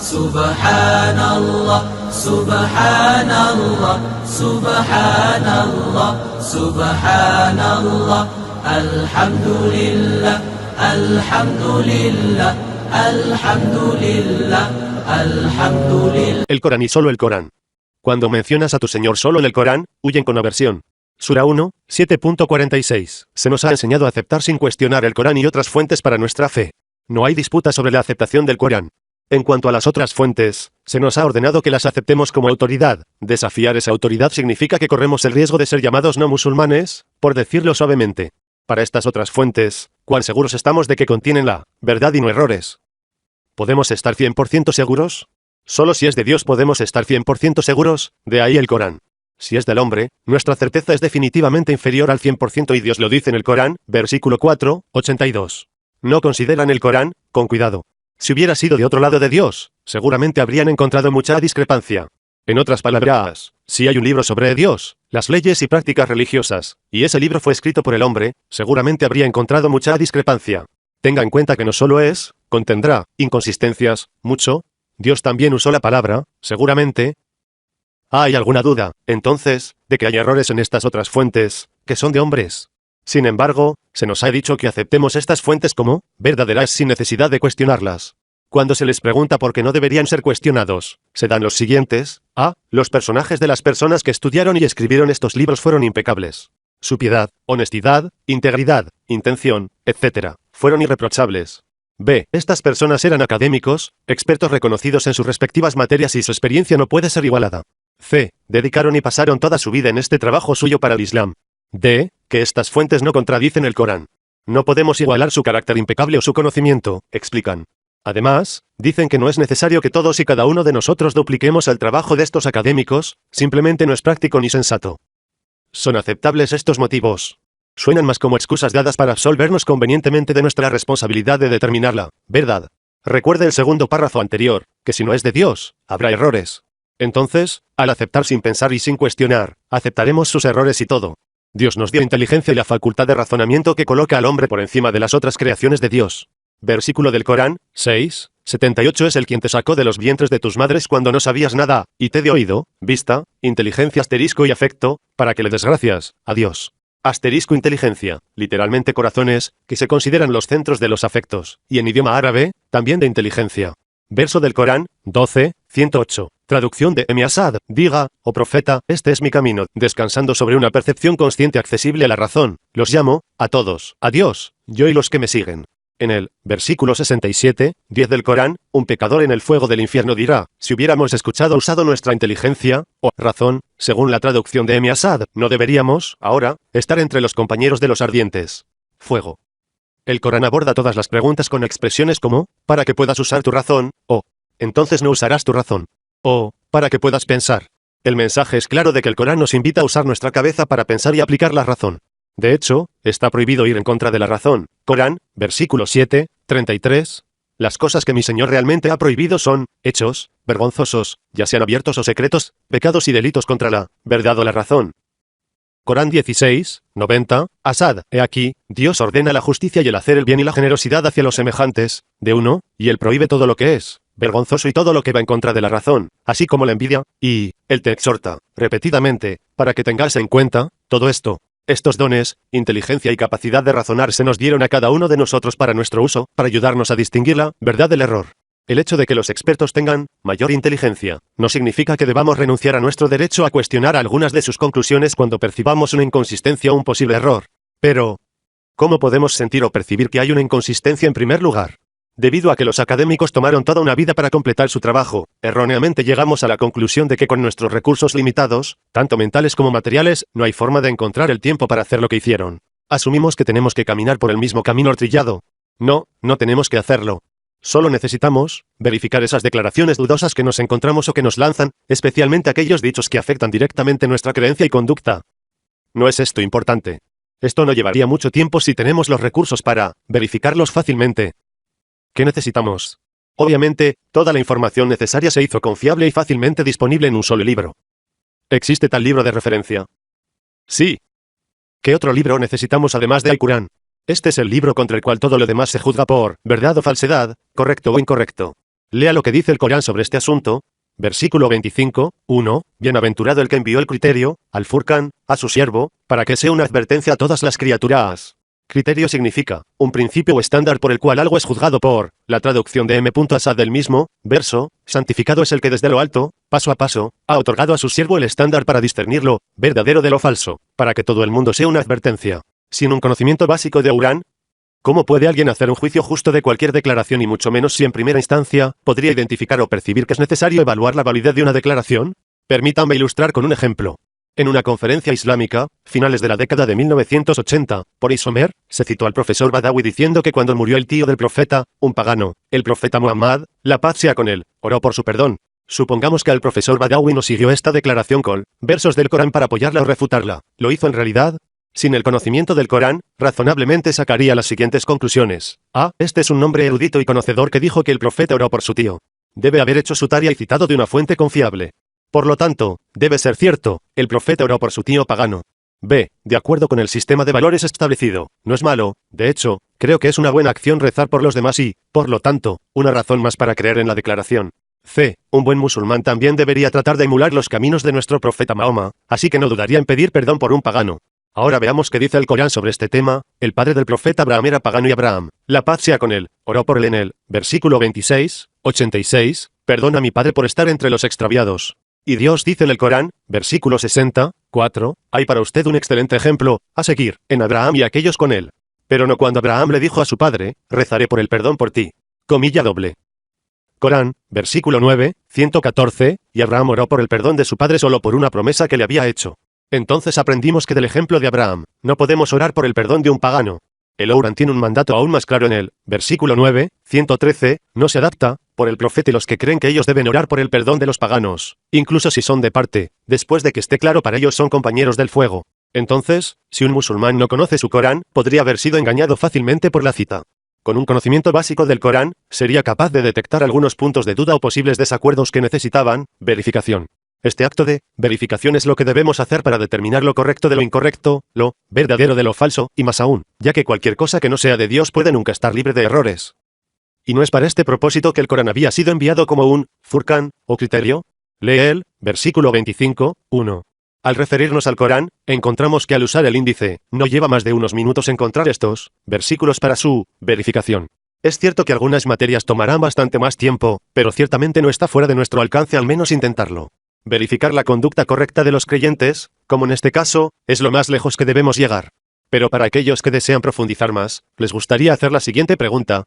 Subhanallah, Subhanallah, Subhanallah, Subhanallah, Alhamdulillah, Alhamdulillah, Alhamdulillah, Alhamdulillah. El Corán y solo el Corán. Cuando mencionas a tu Señor solo en el Corán, huyen con aversión. Sura 1, 7.46. Se nos ha enseñado a aceptar sin cuestionar el Corán y otras fuentes para nuestra fe. No hay disputa sobre la aceptación del Corán. En cuanto a las otras fuentes, se nos ha ordenado que las aceptemos como autoridad. Desafiar esa autoridad significa que corremos el riesgo de ser llamados no musulmanes, por decirlo suavemente. Para estas otras fuentes, ¿cuán seguros estamos de que contienen la verdad y no errores? ¿Podemos estar 100% seguros? Solo si es de Dios podemos estar 100% seguros, de ahí el Corán. Si es del hombre, nuestra certeza es definitivamente inferior al 100% y Dios lo dice en el Corán, versículo 4, 82. No consideran el Corán, con cuidado. Si hubiera sido de otro lado de Dios, seguramente habrían encontrado mucha discrepancia. En otras palabras, si hay un libro sobre Dios, las leyes y prácticas religiosas, y ese libro fue escrito por el hombre, seguramente habría encontrado mucha discrepancia. Tenga en cuenta que no solo contendrá inconsistencias, mucho. Dios también usó la palabra, seguramente. ¿Hay alguna duda, entonces, de que hay errores en estas otras fuentes, que son de hombres? Sin embargo, se nos ha dicho que aceptemos estas fuentes como verdaderas sin necesidad de cuestionarlas. Cuando se les pregunta por qué no deberían ser cuestionados, se dan los siguientes. Los personajes de las personas que estudiaron y escribieron estos libros fueron impecables. Su piedad, honestidad, integridad, intención, etc., fueron irreprochables. B. Estas personas eran académicos, expertos reconocidos en sus respectivas materias y su experiencia no puede ser igualada. C. Dedicaron y pasaron toda su vida en este trabajo suyo para el Islam. D. Que estas fuentes no contradicen el Corán. No podemos igualar su carácter impecable o su conocimiento, explican. Además, dicen que no es necesario que todos y cada uno de nosotros dupliquemos el trabajo de estos académicos, simplemente no es práctico ni sensato. ¿Son aceptables estos motivos? Suenan más como excusas dadas para absolvernos convenientemente de nuestra responsabilidad de determinar la verdad. Recuerde el segundo párrafo anterior, que si no es de Dios, habrá errores. Entonces, al aceptar sin pensar y sin cuestionar, aceptaremos sus errores y todo. Dios nos dio inteligencia y la facultad de razonamiento que coloca al hombre por encima de las otras creaciones de Dios. Versículo del Corán, 6, 78 es el quien te sacó de los vientres de tus madres cuando no sabías nada, y te dio oído, vista, inteligencia asterisco y afecto, para que le des gracias a Dios. Asterisco inteligencia, literalmente corazones, que se consideran los centros de los afectos, y en idioma árabe, también de inteligencia. Verso del Corán, 12, 108. Traducción de Emi Asad, diga, oh profeta, este es mi camino, descansando sobre una percepción consciente accesible a la razón, los llamo, a todos, a Dios, yo y los que me siguen. En el versículo 67, 10 del Corán, un pecador en el fuego del infierno dirá, si hubiéramos escuchado o usado nuestra inteligencia, o razón, según la traducción de Emi Asad, no deberíamos, ahora, estar entre los compañeros de los ardientes. Fuego. El Corán aborda todas las preguntas con expresiones como, para que puedas usar tu razón, o, entonces no usarás tu razón, o, para que puedas pensar. El mensaje es claro de que el Corán nos invita a usar nuestra cabeza para pensar y aplicar la razón. De hecho, está prohibido ir en contra de la razón. Corán, versículo 7, 33. Las cosas que mi Señor realmente ha prohibido son hechos vergonzosos, ya sean abiertos o secretos, pecados y delitos contra la verdad o la razón. Corán 16, 90, Asad, he aquí, Dios ordena la justicia y el hacer el bien y la generosidad hacia los semejantes, de uno, y él prohíbe todo lo que es vergonzoso y todo lo que va en contra de la razón, así como la envidia, y él te exhorta, repetidamente, para que tengas en cuenta todo esto. Estos dones, inteligencia y capacidad de razonar se nos dieron a cada uno de nosotros para nuestro uso, para ayudarnos a distinguir la verdad del error. El hecho de que los expertos tengan mayor inteligencia no significa que debamos renunciar a nuestro derecho a cuestionar algunas de sus conclusiones cuando percibamos una inconsistencia o un posible error. Pero, ¿cómo podemos sentir o percibir que hay una inconsistencia en primer lugar? Debido a que los académicos tomaron toda una vida para completar su trabajo, erróneamente llegamos a la conclusión de que con nuestros recursos limitados, tanto mentales como materiales, no hay forma de encontrar el tiempo para hacer lo que hicieron. Asumimos que tenemos que caminar por el mismo camino trillado. No tenemos que hacerlo. Solo necesitamos verificar esas declaraciones dudosas que nos encontramos o que nos lanzan, especialmente aquellos dichos que afectan directamente nuestra creencia y conducta. ¿No es esto importante? Esto no llevaría mucho tiempo si tenemos los recursos para verificarlos fácilmente. ¿Qué necesitamos? Obviamente, toda la información necesaria se hizo confiable y fácilmente disponible en un solo libro. ¿Existe tal libro de referencia? Sí. ¿Qué otro libro necesitamos además del Corán? Este es el libro contra el cual todo lo demás se juzga por verdad o falsedad, correcto o incorrecto. Lea lo que dice el Corán sobre este asunto. Versículo 25, 1. Bienaventurado el que envió el criterio, al Furqán, a su siervo, para que sea una advertencia a todas las criaturas. Criterio significa, un principio o estándar por el cual algo es juzgado por, la traducción de M. Asad del mismo, verso, santificado es el que desde lo alto, paso a paso, ha otorgado a su siervo el estándar para discernir lo verdadero de lo falso, para que todo el mundo sea una advertencia. Sin un conocimiento básico de Urán, ¿cómo puede alguien hacer un juicio justo de cualquier declaración y mucho menos si en primera instancia podría identificar o percibir que es necesario evaluar la validez de una declaración? Permítanme ilustrar con un ejemplo. En una conferencia islámica, finales de la década de 1980, por Isomer, se citó al profesor Badawi diciendo que cuando murió el tío del profeta, un pagano, el profeta Muhammad, la paz sea con él, oró por su perdón. Supongamos que el profesor Badawi no siguió esta declaración con versos del Corán para apoyarla o refutarla. ¿Lo hizo en realidad? Sin el conocimiento del Corán, razonablemente sacaría las siguientes conclusiones. A. Este es un hombre erudito y conocedor que dijo que el profeta oró por su tío. Debe haber hecho su tarea y citado de una fuente confiable. Por lo tanto, debe ser cierto, el profeta oró por su tío pagano. B. De acuerdo con el sistema de valores establecido, no es malo, de hecho, creo que es una buena acción rezar por los demás y, por lo tanto, una razón más para creer en la declaración. C. Un buen musulmán también debería tratar de emular los caminos de nuestro profeta Mahoma, así que no dudaría en pedir perdón por un pagano. Ahora veamos qué dice el Corán sobre este tema. El padre del profeta Abraham era pagano y Abraham, la paz sea con él, oró por él en el versículo 26, 86, perdona a mi padre por estar entre los extraviados. Y Dios dice en el Corán, versículo 60, 4, hay para usted un excelente ejemplo, a seguir, en Abraham y aquellos con él. Pero no cuando Abraham le dijo a su padre, rezaré por el perdón por ti. Comilla doble. Corán, versículo 9, 114, y Abraham oró por el perdón de su padre solo por una promesa que le había hecho. Entonces aprendimos que del ejemplo de Abraham, no podemos orar por el perdón de un pagano. El Corán tiene un mandato aún más claro en el versículo 9, 113, no se adapta, por el profeta y los que creen que ellos deben orar por el perdón de los paganos, incluso si son de parte, después de que esté claro para ellos son compañeros del fuego. Entonces, si un musulmán no conoce su Corán, podría haber sido engañado fácilmente por la cita. Con un conocimiento básico del Corán, sería capaz de detectar algunos puntos de duda o posibles desacuerdos que necesitaban verificación. Este acto de verificación es lo que debemos hacer para determinar lo correcto de lo incorrecto, lo verdadero de lo falso, y más aún, ya que cualquier cosa que no sea de Dios puede nunca estar libre de errores. ¿Y no es para este propósito que el Corán había sido enviado como un Furqán, o criterio? Lee el versículo 25, 1. Al referirnos al Corán, encontramos que al usar el índice, no lleva más de unos minutos encontrar estos versículos para su verificación. Es cierto que algunas materias tomarán bastante más tiempo, pero ciertamente no está fuera de nuestro alcance al menos intentarlo. Verificar la conducta correcta de los creyentes, como en este caso, es lo más lejos que debemos llegar. Pero para aquellos que desean profundizar más, les gustaría hacer la siguiente pregunta.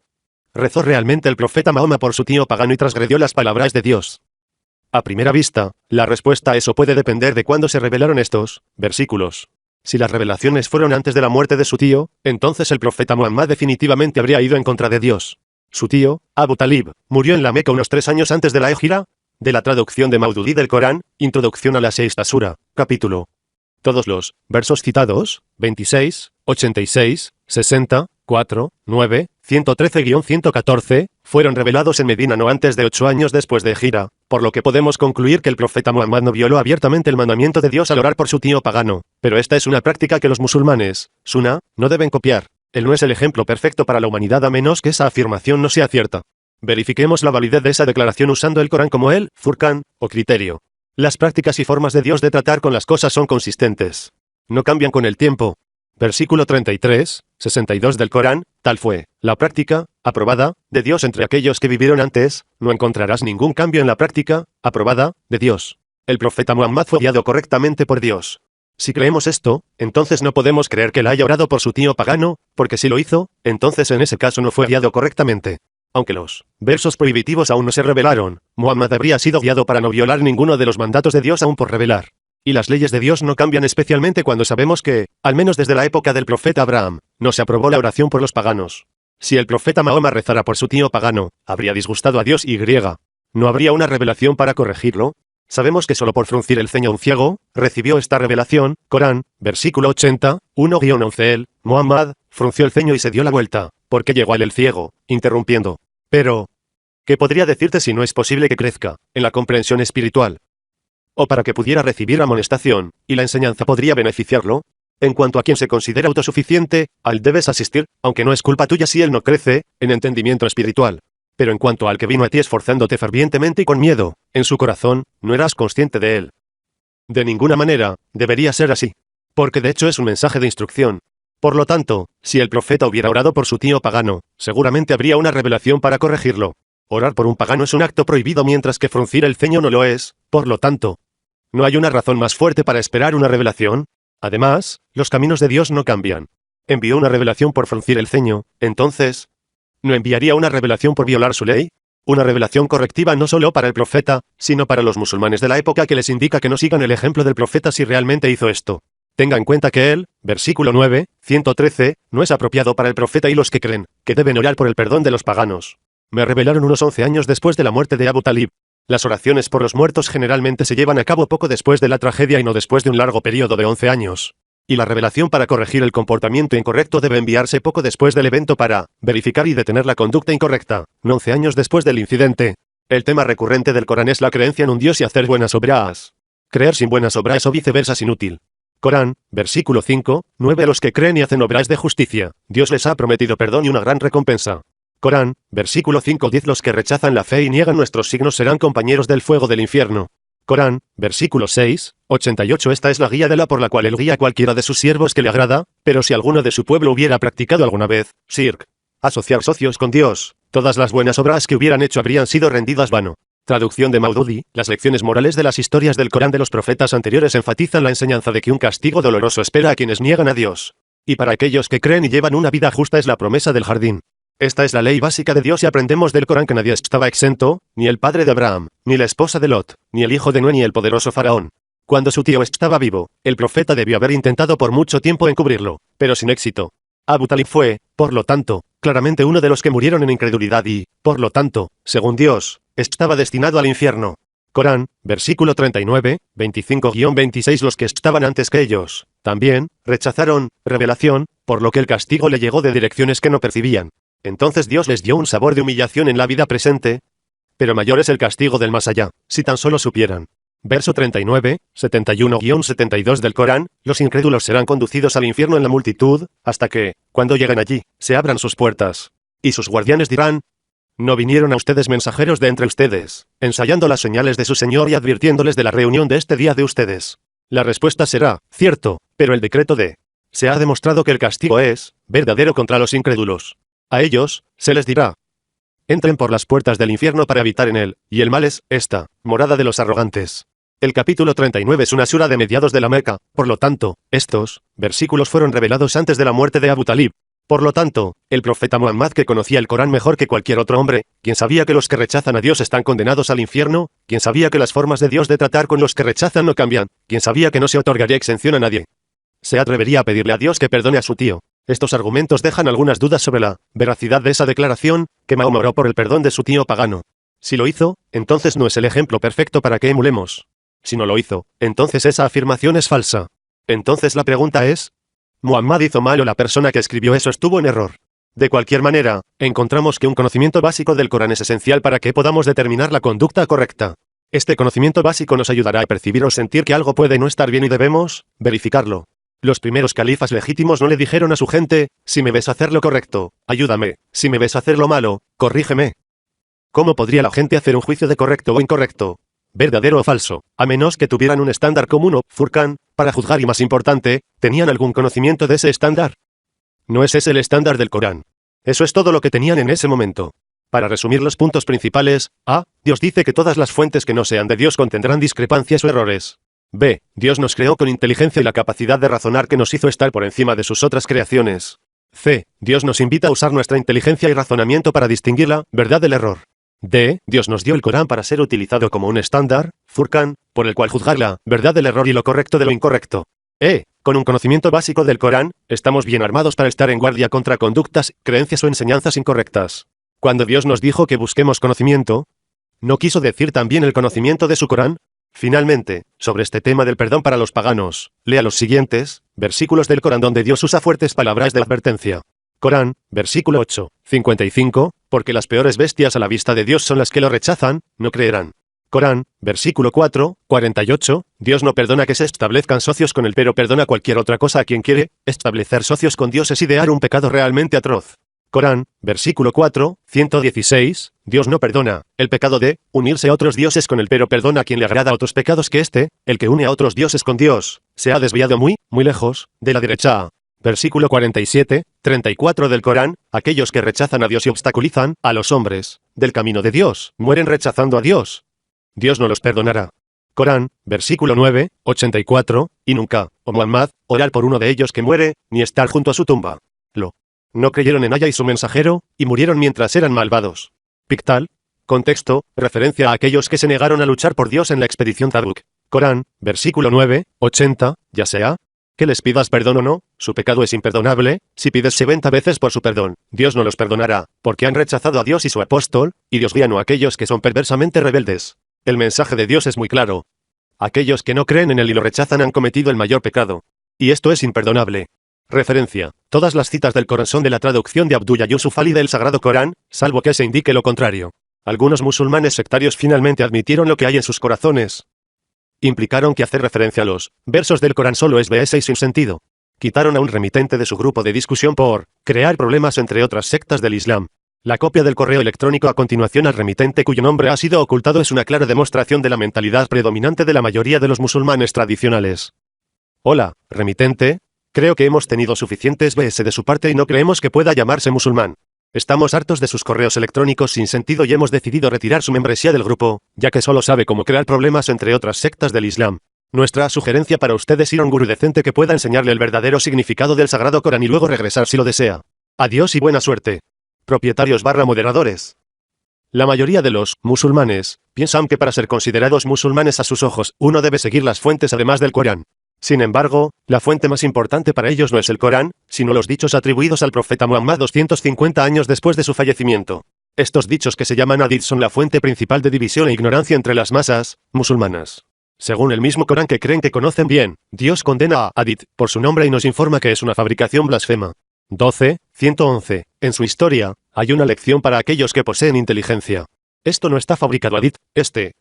¿Rezó realmente el profeta Mahoma por su tío pagano y transgredió las palabras de Dios? A primera vista, la respuesta a eso puede depender de cuándo se revelaron estos versículos. Si las revelaciones fueron antes de la muerte de su tío, entonces el profeta Muhammad definitivamente habría ido en contra de Dios. Su tío, Abu Talib, murió en la Meca unos 3 años antes de la Égira. De la traducción de Maududí del Corán, Introducción a la Sexta Sura, capítulo. Todos los versos citados, 26, 86, 60, 4, 9, 113-114, fueron revelados en Medina no antes de 8 años después de Égira, por lo que podemos concluir que el profeta Muhammad no violó abiertamente el mandamiento de Dios al orar por su tío pagano, pero esta es una práctica que los musulmanes, Sunnah, no deben copiar. Él no es el ejemplo perfecto para la humanidad a menos que esa afirmación no sea cierta. Verifiquemos la validez de esa declaración usando el Corán como el Furqán, o criterio. Las prácticas y formas de Dios de tratar con las cosas son consistentes. No cambian con el tiempo. Versículo 33, 62 del Corán, tal fue la práctica, aprobada, de Dios entre aquellos que vivieron antes, no encontrarás ningún cambio en la práctica, aprobada, de Dios. El profeta Muhammad fue guiado correctamente por Dios. Si creemos esto, entonces no podemos creer que él haya orado por su tío pagano, porque si lo hizo, entonces en ese caso no fue guiado correctamente. Aunque los versos prohibitivos aún no se revelaron, Muhammad habría sido guiado para no violar ninguno de los mandatos de Dios aún por revelar. Y las leyes de Dios no cambian especialmente cuando sabemos que, al menos desde la época del profeta Abraham, no se aprobó la oración por los paganos. Si el profeta Mahoma rezara por su tío pagano, habría disgustado a Dios y griega. ¿No habría una revelación para corregirlo? Sabemos que solo por fruncir el ceño un ciego, recibió esta revelación. Corán, versículo 80, 1-11 él, Muhammad, frunció el ceño y se dio la vuelta, porque llegó a él el ciego, interrumpiendo. Pero, ¿qué podría decirte si no es posible que crezca en la comprensión espiritual? O para que pudiera recibir amonestación, y la enseñanza podría beneficiarlo. En cuanto a quien se considera autosuficiente, al debes asistir, aunque no es culpa tuya si él no crece en entendimiento espiritual. Pero en cuanto al que vino a ti esforzándote fervientemente y con miedo, en su corazón, no eras consciente de él. De ninguna manera, debería ser así. Porque de hecho es un mensaje de instrucción. Por lo tanto, si el profeta hubiera orado por su tío pagano, seguramente habría una revelación para corregirlo. Orar por un pagano es un acto prohibido mientras que fruncir el ceño no lo es, por lo tanto. ¿No hay una razón más fuerte para esperar una revelación? Además, los caminos de Dios no cambian. Envió una revelación por fruncir el ceño, entonces, ¿no enviaría una revelación por violar su ley? Una revelación correctiva no solo para el profeta, sino para los musulmanes de la época que les indica que no sigan el ejemplo del profeta si realmente hizo esto. Tenga en cuenta que él, versículo 9, 113, no es apropiado para el profeta y los que creen, que deben orar por el perdón de los paganos. Me revelaron unos 11 años después de la muerte de Abu Talib. Las oraciones por los muertos generalmente se llevan a cabo poco después de la tragedia y no después de un largo periodo de 11 años. Y la revelación para corregir el comportamiento incorrecto debe enviarse poco después del evento para verificar y detener la conducta incorrecta, no 11 años después del incidente. El tema recurrente del Corán es la creencia en un Dios y hacer buenas obras. Creer sin buenas obras o viceversa es inútil. Corán, versículo 5, 9 a los que creen y hacen obras de justicia, Dios les ha prometido perdón y una gran recompensa. Corán, versículo 5, 10 los que rechazan la fe y niegan nuestros signos serán compañeros del fuego del infierno. Corán, versículo 6, 88 esta es la guía de la por la cual él guía a cualquiera de sus siervos que le agrada, pero si alguno de su pueblo hubiera practicado alguna vez, shirk, asociar socios con Dios, todas las buenas obras que hubieran hecho habrían sido rendidas vano. Traducción de Maududi, las lecciones morales de las historias del Corán de los profetas anteriores enfatizan la enseñanza de que un castigo doloroso espera a quienes niegan a Dios. Y para aquellos que creen y llevan una vida justa es la promesa del jardín. Esta es la ley básica de Dios y aprendemos del Corán que nadie estaba exento, ni el padre de Abraham, ni la esposa de Lot, ni el hijo de Noé ni el poderoso faraón. Cuando su tío estaba vivo, el profeta debió haber intentado por mucho tiempo encubrirlo, pero sin éxito. Abu Talib fue, por lo tanto, claramente uno de los que murieron en incredulidad y, por lo tanto, según Dios, estaba destinado al infierno. Corán, versículo 39, 25-26 los que estaban antes que ellos, también, rechazaron, revelación, por lo que el castigo le llegó de direcciones que no percibían. Entonces Dios les dio un sabor de humillación en la vida presente, pero mayor es el castigo del más allá, si tan solo supieran. Verso 39, 71-72 del Corán, los incrédulos serán conducidos al infierno en la multitud, hasta que, cuando lleguen allí, se abran sus puertas. Y sus guardianes dirán, ¿no vinieron a ustedes mensajeros de entre ustedes, ensayando las señales de su Señor y advirtiéndoles de la reunión de este día de ustedes? La respuesta será, cierto, pero el decreto de, se ha demostrado que el castigo es, verdadero contra los incrédulos. A ellos, se les dirá, entren por las puertas del infierno para habitar en él, y el mal es, esta, morada de los arrogantes. El capítulo 39 es una sura de mediados de la Meca, por lo tanto, estos versículos fueron revelados antes de la muerte de Abu Talib. Por lo tanto, el profeta Muhammad que conocía el Corán mejor que cualquier otro hombre, quien sabía que los que rechazan a Dios están condenados al infierno, quien sabía que las formas de Dios de tratar con los que rechazan no cambian, quien sabía que no se otorgaría exención a nadie, se atrevería a pedirle a Dios que perdone a su tío. Estos argumentos dejan algunas dudas sobre la veracidad de esa declaración, que Mahoma oró por el perdón de su tío pagano. Si lo hizo, entonces no es el ejemplo perfecto para que emulemos. Si no lo hizo, entonces esa afirmación es falsa. Entonces la pregunta es, ¿Muhammad hizo mal o la persona que escribió eso estuvo en error? De cualquier manera, encontramos que un conocimiento básico del Corán es esencial para que podamos determinar la conducta correcta. Este conocimiento básico nos ayudará a percibir o sentir que algo puede no estar bien y debemos verificarlo. Los primeros califas legítimos no le dijeron a su gente, si me ves hacer lo correcto, ayúdame, si me ves hacer lo malo, corrígeme. ¿Cómo podría la gente hacer un juicio de correcto o incorrecto, verdadero o falso, a menos que tuvieran un estándar común o, Furqán, para juzgar y más importante, tenían algún conocimiento de ese estándar? No es ese el estándar del Corán. Eso es todo lo que tenían en ese momento. Para resumir los puntos principales, A. Dios dice que todas las fuentes que no sean de Dios contendrán discrepancias o errores. B. Dios nos creó con inteligencia y la capacidad de razonar que nos hizo estar por encima de sus otras creaciones. C. Dios nos invita a usar nuestra inteligencia y razonamiento para distinguir la verdad del error. D. Dios nos dio el Corán para ser utilizado como un estándar, Furqán, por el cual juzgar la verdad del error y lo correcto de lo incorrecto. E. Con un conocimiento básico del Corán, estamos bien armados para estar en guardia contra conductas, creencias o enseñanzas incorrectas. Cuando Dios nos dijo que busquemos conocimiento, ¿no quiso decir también el conocimiento de su Corán? Finalmente, sobre este tema del perdón para los paganos, lea los siguientes versículos del Corán donde Dios usa fuertes palabras de advertencia. Corán, versículo 8, 55, porque las peores bestias a la vista de Dios son las que lo rechazan, no creerán. Corán, versículo 4, 48, Dios no perdona que se establezcan socios con él, pero perdona cualquier otra cosa a quien quiere. Establecer socios con Dios es idear un pecado realmente atroz. Corán, versículo 4, 116, Dios no perdona el pecado de unirse a otros dioses con él, pero perdona a quien le agrada otros pecados que el que une a otros dioses con Dios, se ha desviado muy, muy lejos, de la derecha. Versículo 47, 34 del Corán, aquellos que rechazan a Dios y obstaculizan a los hombres del camino de Dios, mueren rechazando a Dios. Dios no los perdonará. Corán, versículo 9, 84, y nunca, oh Muhammad, orar por uno de ellos que muere, ni estar junto a su tumba. No creyeron en Allah y su mensajero, y murieron mientras eran malvados. Pictal. Contexto, referencia a aquellos que se negaron a luchar por Dios en la expedición Tabuk. Corán, versículo 9, 80, ya sea que les pidas perdón o no, su pecado es imperdonable, si pides 70 veces por su perdón, Dios no los perdonará, porque han rechazado a Dios y su apóstol, y Dios guía no a aquellos que son perversamente rebeldes. El mensaje de Dios es muy claro. Aquellos que no creen en él y lo rechazan han cometido el mayor pecado. Y esto es imperdonable. Referencia. Todas las citas del Corán son de la traducción de Abdullah Yusuf Ali del Sagrado Corán, salvo que se indique lo contrario. Algunos musulmanes sectarios finalmente admitieron lo que hay en sus corazones. Implicaron que hacer referencia a los versos del Corán solo es BS y sin sentido. Quitaron a un remitente de su grupo de discusión por crear problemas entre otras sectas del Islam. La copia del correo electrónico a continuación al remitente cuyo nombre ha sido ocultado es una clara demostración de la mentalidad predominante de la mayoría de los musulmanes tradicionales. Hola, remitente. Creo que hemos tenido suficientes BS de su parte y no creemos que pueda llamarse musulmán. Estamos hartos de sus correos electrónicos sin sentido y hemos decidido retirar su membresía del grupo, ya que solo sabe cómo crear problemas entre otras sectas del Islam. Nuestra sugerencia para usted es ir a un gurú decente que pueda enseñarle el verdadero significado del Sagrado Corán y luego regresar si lo desea. Adiós y buena suerte. Propietarios/moderadores. La mayoría de los musulmanes piensan que para ser considerados musulmanes a sus ojos, uno debe seguir las fuentes además del Corán. Sin embargo, la fuente más importante para ellos no es el Corán, sino los dichos atribuidos al profeta Muhammad 250 años después de su fallecimiento. Estos dichos que se llaman hadith son la fuente principal de división e ignorancia entre las masas musulmanas. Según el mismo Corán que creen que conocen bien, Dios condena a hadith por su nombre y nos informa que es una fabricación blasfema. 12, 111. En su historia, hay una lección para aquellos que poseen inteligencia. Esto no está fabricado hadith,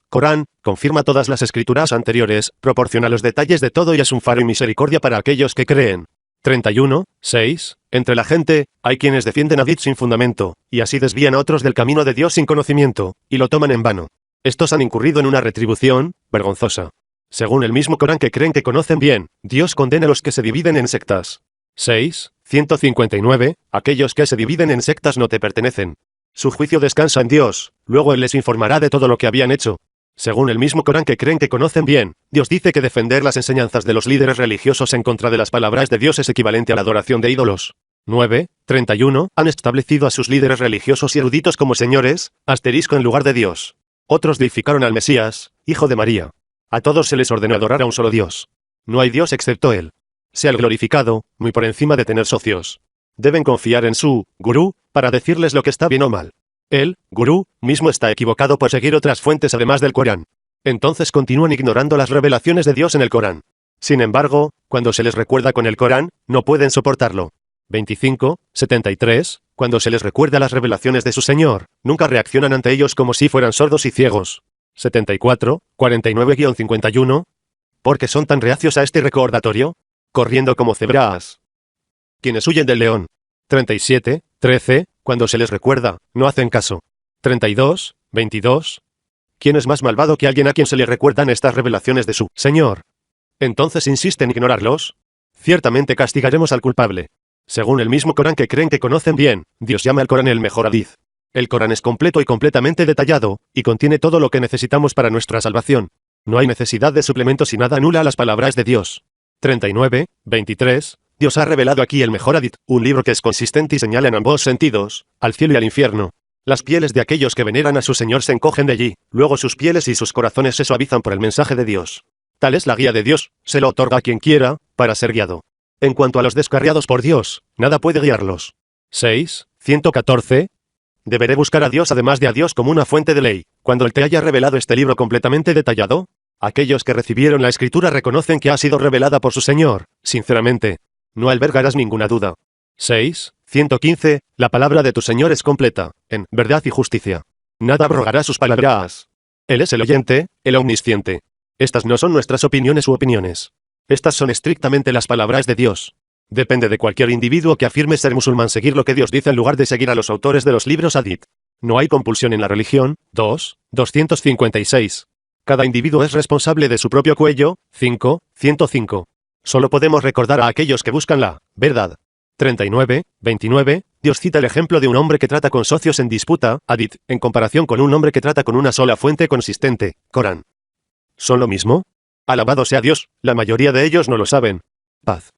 Corán, confirma todas las escrituras anteriores, proporciona los detalles de todo y es un faro y misericordia para aquellos que creen. 31, 6. Entre la gente, hay quienes defienden hadith sin fundamento, y así desvían a otros del camino de Dios sin conocimiento, y lo toman en vano. Estos han incurrido en una retribución vergonzosa. Según el mismo Corán que creen que conocen bien, Dios condena a los que se dividen en sectas. 6, 159. Aquellos que se dividen en sectas no te pertenecen. Su juicio descansa en Dios, luego Él les informará de todo lo que habían hecho. Según el mismo Corán que creen que conocen bien, Dios dice que defender las enseñanzas de los líderes religiosos en contra de las palabras de Dios es equivalente a la adoración de ídolos. 9, 31. Han establecido a sus líderes religiosos y eruditos como señores, en lugar de Dios. Otros deificaron al Mesías, hijo de María. A todos se les ordenó adorar a un solo Dios. No hay Dios excepto Él. Sea el glorificado, muy por encima de tener socios. Deben confiar en su gurú para decirles lo que está bien o mal. El gurú mismo está equivocado por seguir otras fuentes además del Corán. Entonces continúan ignorando las revelaciones de Dios en el Corán. Sin embargo, cuando se les recuerda con el Corán, no pueden soportarlo. 25, 73. Cuando se les recuerda las revelaciones de su Señor, nunca reaccionan ante ellos como si fueran sordos y ciegos. 74, 49-51. ¿Por qué son tan reacios a este recordatorio? Corriendo como cebras. Quienes huyen del león. 37, 13. Cuando se les recuerda, no hacen caso. 32, 22. ¿Quién es más malvado que alguien a quien se le recuerdan estas revelaciones de su Señor? Entonces insisten en ignorarlos. Ciertamente castigaremos al culpable. Según el mismo Corán que creen que conocen bien, Dios llama al Corán el mejor hadith. El Corán es completo y completamente detallado, y contiene todo lo que necesitamos para nuestra salvación. No hay necesidad de suplementos y nada anula las palabras de Dios. 39, 23. Dios ha revelado aquí el mejor hadith, un libro que es consistente y señala en ambos sentidos, al cielo y al infierno. Las pieles de aquellos que veneran a su Señor se encogen de allí, luego sus pieles y sus corazones se suavizan por el mensaje de Dios. Tal es la guía de Dios, se lo otorga a quien quiera, para ser guiado. En cuanto a los descarriados por Dios, nada puede guiarlos. 6, 114. Deberé buscar a Dios además de a Dios como una fuente de ley, cuando Él te haya revelado este libro completamente detallado. Aquellos que recibieron la escritura reconocen que ha sido revelada por su Señor, sinceramente. No albergarás ninguna duda. 6, 115. La palabra de tu Señor es completa, en verdad y justicia. Nada abrogará sus palabras. Él es el oyente, el omnisciente. Estas no son nuestras opiniones u opiniones. Estas son estrictamente las palabras de Dios. Depende de cualquier individuo que afirme ser musulmán seguir lo que Dios dice en lugar de seguir a los autores de los libros hadith. No hay compulsión en la religión. 256. Cada individuo es responsable de su propio cuello. 105. Solo podemos recordar a aquellos que buscan la verdad. 29. Dios cita el ejemplo de un hombre que trata con socios en disputa, hadith, en comparación con un hombre que trata con una sola fuente consistente, Corán. ¿Son lo mismo? Alabado sea Dios, la mayoría de ellos no lo saben. Paz.